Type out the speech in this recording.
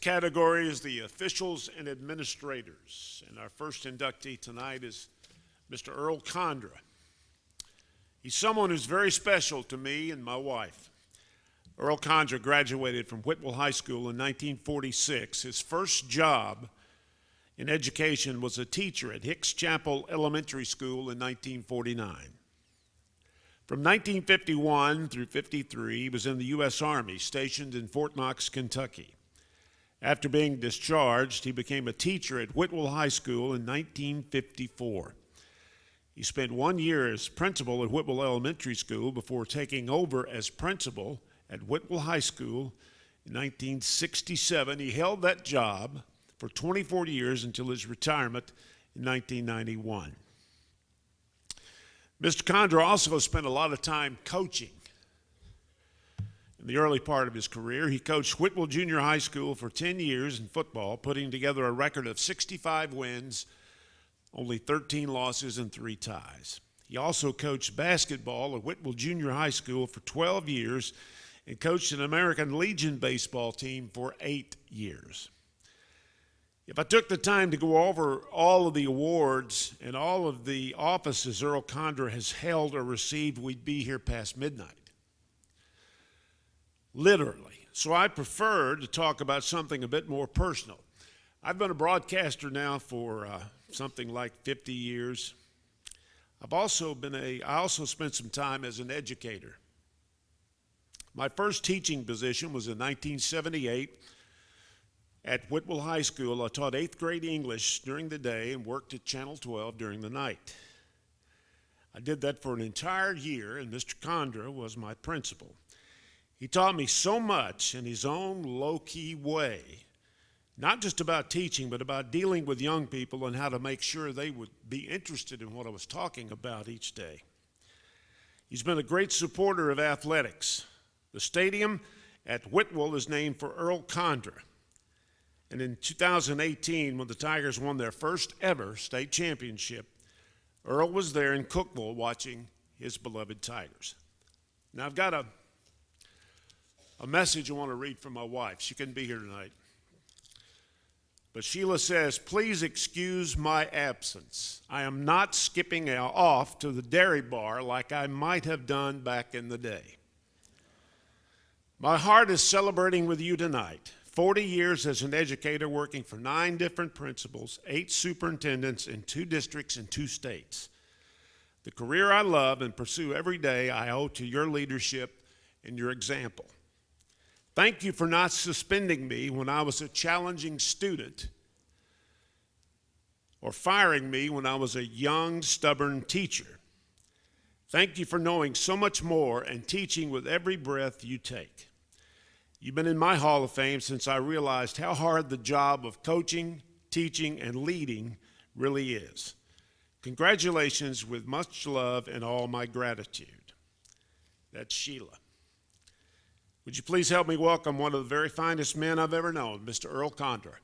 category is the officials and administrators. And our first inductee tonight is Mr. Earl Condra. He's someone who's very special to me and my wife. Earl Condra graduated from Whitwell High School in 1946. His first job in education was a teacher at Hicks Chapel Elementary School in 1949. From 1951 through 53, he was in the U.S. Army, stationed in Fort Knox, Kentucky. After being discharged, he became a teacher at Whitwell High School in 1954. He spent 1 year as principal at Whitwell Elementary School before taking over as principal at Whitwell High School in 1967. He held that job for 24 years until his retirement in 1991. Mr. Condra also spent a lot of time coaching. In the early part of his career, he coached Whitwell Junior High School for 10 years in football, putting together a record of 65 wins, only 13 losses, and 3 ties. He also coached basketball at Whitwell Junior High School for 12 years and coached an American Legion baseball team for 8 years. If I took the time to go over all of the awards and all of the offices Earl Condra has held or received, we'd be here past midnight. Literally. So I prefer to talk about something a bit more personal. I've been a broadcaster now for something like 50 years. I also spent some time as an educator. My first teaching position was in 1978 at Whitwell High School. I taught 8th grade English during the day and worked at Channel 12 during the night. I did that for an entire year, and Mr. Condra was my principal. He taught me so much in his own low-key way, not just about teaching, but about dealing with young people and how to make sure they would be interested in what I was talking about each day. He's been a great supporter of athletics. The stadium at Whitwell is named for Earl Condra. And in 2018, when the Tigers won their first ever state championship, Earl was there in Cookeville watching his beloved Tigers. Now, I've got a message I want to read from my wife. She couldn't be here tonight. But Sheila says, "Please excuse my absence. I am not skipping off to the dairy bar like I might have done back in the day. My heart is celebrating with you tonight. 40 years as an educator, working for 9 different principals, 8 superintendents in 2 districts and 2 states. The career I love and pursue every day I owe to your leadership and your example. Thank you for not suspending me when I was a challenging student or firing me when I was a young, stubborn teacher. Thank you for knowing so much more and teaching with every breath you take. You've been in my Hall of Fame since I realized how hard the job of coaching, teaching, and leading really is. Congratulations with much love and all my gratitude." That's Sheila. Would you please help me welcome one of the very finest men I've ever known, Mr. Earl Condra.